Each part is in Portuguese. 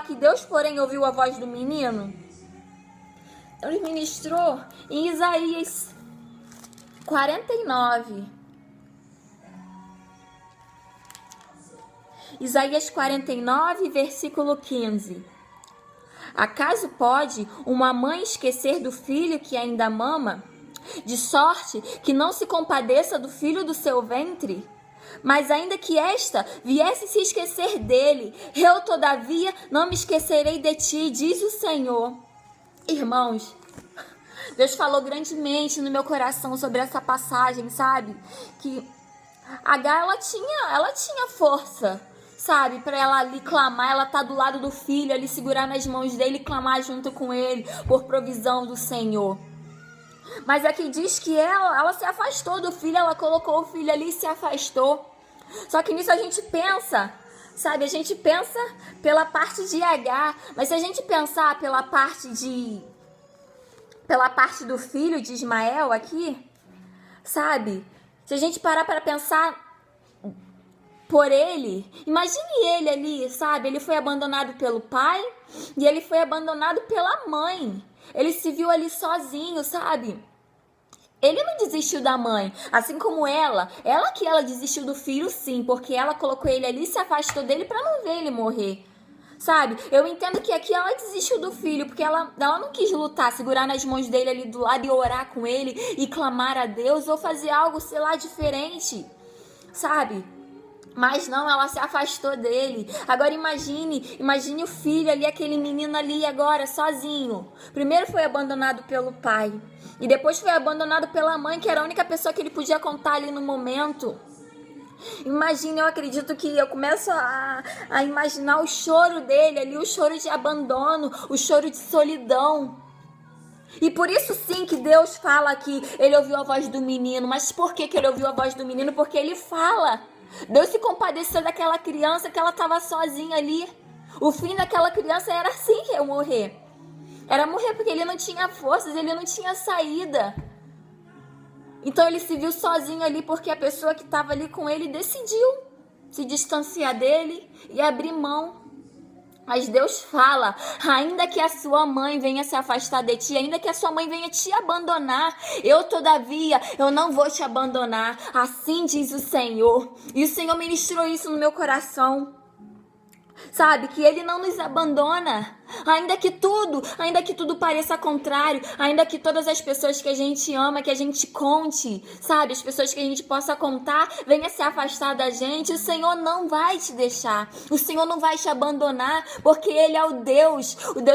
que Deus, porém, ouviu a voz do menino. Ele ministrou em Isaías 49. Isaías 49, versículo 15. Acaso pode uma mãe esquecer do filho que ainda mama, de sorte que não se compadeça do filho do seu ventre? Mas ainda que esta viesse se esquecer dele, eu todavia não me esquecerei de ti, diz o Senhor. Irmãos, Deus falou grandemente no meu coração sobre essa passagem, sabe? Que Agar, ela tinha força, sabe? Para ela ali clamar, ela tá do lado do filho, ali segurar nas mãos dele e clamar junto com ele por provisão do Senhor. Mas aqui diz que ela se afastou do filho, ela colocou o filho ali e se afastou. Só que nisso a gente pensa, sabe? A gente pensa pela parte de Agar, mas se a gente pensar pela parte do filho de Ismael aqui, sabe? Se a gente parar para pensar por ele, imagine ele ali, sabe? Ele foi abandonado pelo pai e ele foi abandonado pela mãe. Ele se viu ali sozinho, sabe? Ele não desistiu da mãe, assim como ela desistiu do filho, sim, porque ela colocou ele ali e se afastou dele para não ver ele morrer, sabe? Eu entendo que aqui ela desistiu do filho, porque ela não quis lutar, segurar nas mãos dele ali do lado e orar com ele e clamar a Deus ou fazer algo, sei lá, diferente, sabe? Mas não, ela se afastou dele. Agora imagine o filho ali, aquele menino ali agora, sozinho. Primeiro foi abandonado pelo pai. E depois foi abandonado pela mãe, que era a única pessoa que ele podia contar ali no momento. Imagine, eu acredito que eu começo a imaginar o choro dele ali, o choro de abandono, o choro de solidão. E por isso sim que Deus fala que ele ouviu a voz do menino. Mas por que ele ouviu a voz do menino? Porque ele fala. Deus se compadeceu daquela criança que ela estava sozinha ali. O fim daquela criança era assim, eu morrer. Era morrer porque ele não tinha forças, ele não tinha saída. Então ele se viu sozinho ali porque a pessoa que estava ali com ele decidiu se distanciar dele e abrir mão. Mas Deus fala, ainda que a sua mãe venha se afastar de ti, ainda que a sua mãe venha te abandonar, todavia, eu não vou te abandonar. Assim diz o Senhor. E o Senhor ministrou isso no meu coração. Sabe, que Ele não nos abandona, ainda que tudo pareça contrário, ainda que todas as pessoas que a gente ama, que a gente conte, sabe, as pessoas que a gente possa contar, venha se afastar da gente, o Senhor não vai te deixar, o Senhor não vai te abandonar, porque Ele é o Deus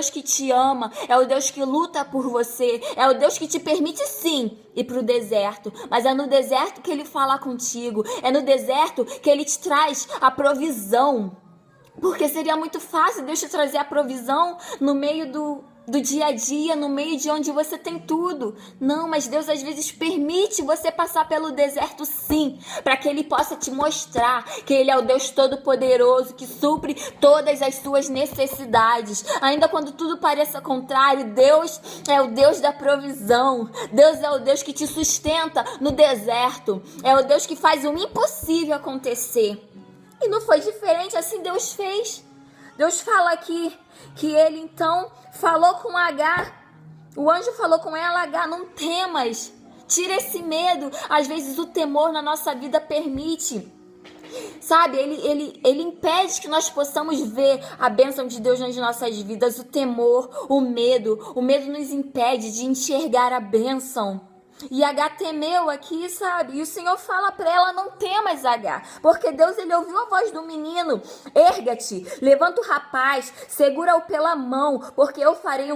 que te ama, é o Deus que luta por você, é o Deus que te permite sim ir para o deserto, mas é no deserto que Ele fala contigo, é no deserto que Ele te traz a provisão. Porque seria muito fácil Deus te trazer a provisão no meio do dia a dia, no meio de onde você tem tudo. Não, mas Deus às vezes permite você passar pelo deserto sim, para que Ele possa te mostrar que Ele é o Deus Todo-Poderoso, que supre todas as suas necessidades. Ainda quando tudo pareça contrário, Deus é o Deus da provisão. Deus é o Deus que te sustenta no deserto. É o Deus que faz o impossível acontecer. E não foi diferente, assim Deus fez. Deus fala aqui que Ele então falou com Agar. O anjo falou com ela, Agar, não temas. Tira esse medo. Às vezes o temor na nossa vida permite. Sabe, ele impede que nós possamos ver a bênção de Deus nas nossas vidas. O temor, o medo nos impede de enxergar a bênção. E Agar temeu aqui, sabe? E o Senhor fala para ela, não temas, Agar. Porque Deus, Ele ouviu a voz do menino. Erga-te, levanta o rapaz, segura-o pela mão, porque eu farei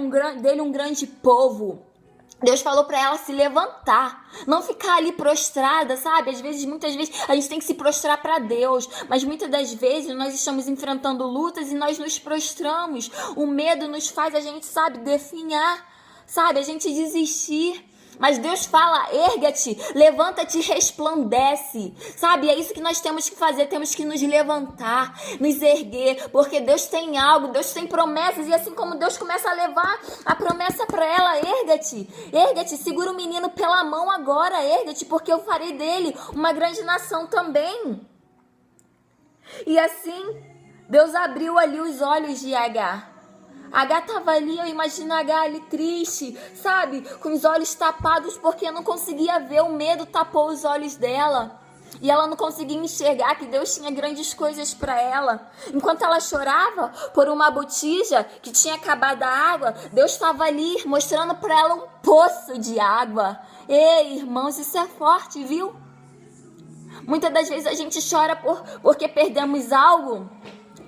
dele um grande povo. Deus falou para ela se levantar, não ficar ali prostrada, sabe? Muitas vezes a gente tem que se prostrar para Deus, mas muitas das vezes nós estamos enfrentando lutas e nós nos prostramos. O medo nos faz a gente, sabe, definhar, sabe? A gente desistir. Mas Deus fala, erga-te, levanta-te e resplandece, sabe? É isso que nós temos que fazer, temos que nos levantar, nos erguer, porque Deus tem algo, Deus tem promessas, e assim como Deus começa a levar a promessa para ela, erga-te, segura o menino pela mão agora, erga-te, porque eu farei dele uma grande nação também. E assim, Deus abriu ali os olhos de Agar. Agar estava ali, eu imagino Agar ali triste, sabe? Com os olhos tapados porque não conseguia ver, o medo tapou os olhos dela. E ela não conseguia enxergar que Deus tinha grandes coisas para ela. Enquanto ela chorava por uma botija que tinha acabado a água, Deus estava ali mostrando para ela um poço de água. Ei, irmãos, isso é forte, viu? Muitas das vezes a gente chora porque perdemos algo.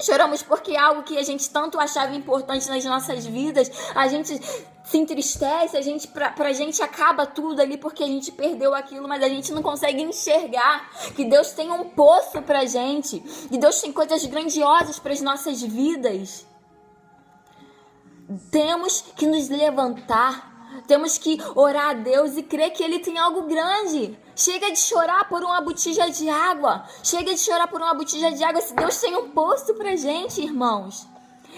Choramos porque algo que a gente tanto achava importante nas nossas vidas, a gente se entristece, pra gente acaba tudo ali porque a gente perdeu aquilo, mas a gente não consegue enxergar que Deus tem um poço pra gente, que Deus tem coisas grandiosas para as nossas vidas. Temos que nos levantar. Temos que orar a Deus e crer que Ele tem algo grande. Chega de chorar por uma botija de água. Chega de chorar por uma botija de água se Deus tem um poço pra gente, irmãos.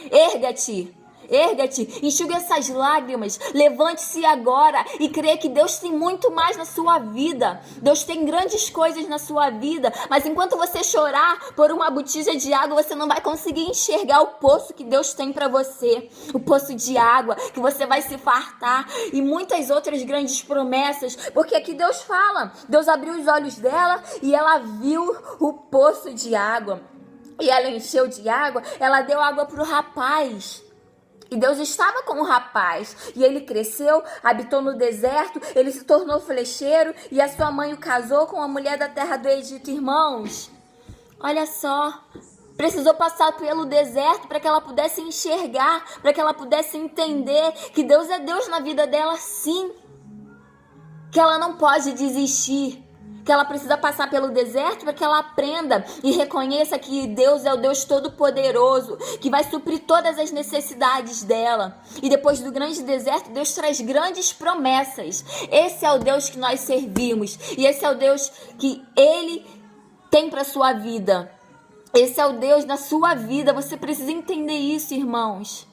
Erga-te. Erga-te, enxugue essas lágrimas, levante-se agora e crê que Deus tem muito mais na sua vida. Deus tem grandes coisas na sua vida, mas enquanto você chorar por uma botija de água, você não vai conseguir enxergar o poço que Deus tem para você. O poço de água, que você vai se fartar e muitas outras grandes promessas, porque aqui Deus fala, Deus abriu os olhos dela e ela viu o poço de água. E ela encheu de água, ela deu água para o rapaz. E Deus estava com o rapaz, e ele cresceu, habitou no deserto, ele se tornou flecheiro, e a sua mãe o casou com uma mulher da terra do Egito. Irmãos, olha só, precisou passar pelo deserto para que ela pudesse enxergar, para que ela pudesse entender que Deus é Deus na vida dela, sim, que ela não pode desistir, que ela precisa passar pelo deserto para que ela aprenda e reconheça que Deus é o Deus Todo-Poderoso, que vai suprir todas as necessidades dela. E depois do grande deserto, Deus traz grandes promessas. Esse é o Deus que nós servimos e esse é o Deus que Ele tem para a sua vida. Esse é o Deus na sua vida. Você precisa entender isso, irmãos.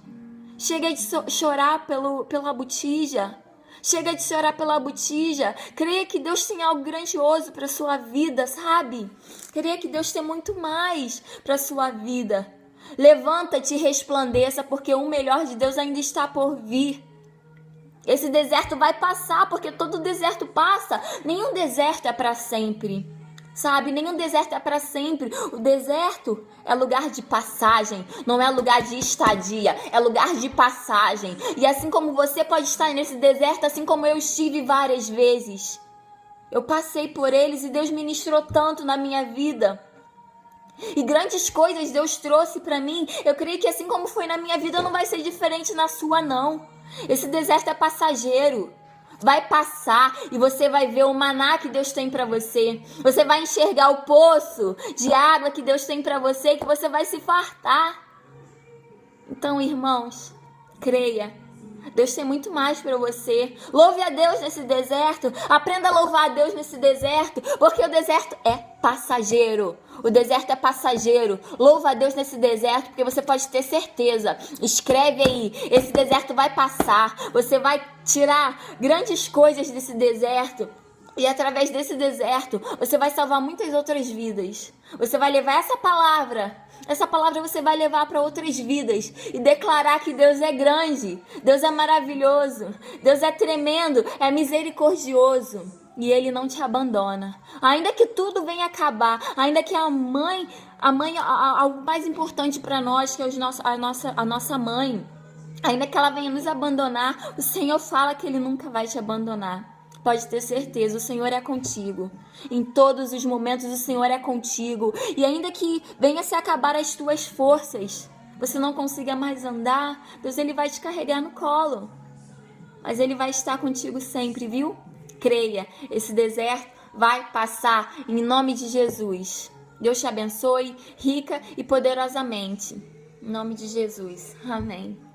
Chega de chorar pela botija. Chega de chorar pela botija. Creia que Deus tem algo grandioso para sua vida, sabe? Creia que Deus tem muito mais para sua vida. Levanta-te e resplandeça, porque o melhor de Deus ainda está por vir. Esse deserto vai passar, porque todo deserto passa. Nenhum deserto é para sempre. Sabe, nenhum deserto é para sempre. O deserto é lugar de passagem, não é lugar de estadia, é lugar de passagem. E assim como você pode estar nesse deserto, assim como eu estive várias vezes. Eu passei por eles e Deus ministrou tanto na minha vida. E grandes coisas Deus trouxe para mim. Eu creio que assim como foi na minha vida, não vai ser diferente na sua, não. Esse deserto é passageiro. Vai passar e você vai ver o maná que Deus tem para você. Você vai enxergar o poço de água que Deus tem para você, que você vai se fartar. Então, irmãos, creia. Deus tem muito mais para você. Louve a Deus nesse deserto. Aprenda a louvar a Deus nesse deserto, porque o deserto é passageiro. O deserto é passageiro. Louva a Deus nesse deserto, porque você pode ter certeza. Escreve aí. Esse deserto vai passar. Você vai tirar grandes coisas desse deserto. E através desse deserto, você vai salvar muitas outras vidas. Você vai levar essa palavra você vai levar para outras vidas e declarar que Deus é grande, Deus é maravilhoso, Deus é tremendo, é misericordioso e Ele não te abandona. Ainda que tudo venha acabar, ainda que algo mais importante para nós, que é a nossa mãe, ainda que ela venha nos abandonar, o Senhor fala que Ele nunca vai te abandonar. Pode ter certeza, o Senhor é contigo. Em todos os momentos o Senhor é contigo. E ainda que venha se acabar as tuas forças, você não consiga mais andar, Deus Ele vai te carregar no colo. Mas Ele vai estar contigo sempre, viu? Creia, esse deserto vai passar em nome de Jesus. Deus te abençoe rica e poderosamente. Em nome de Jesus. Amém.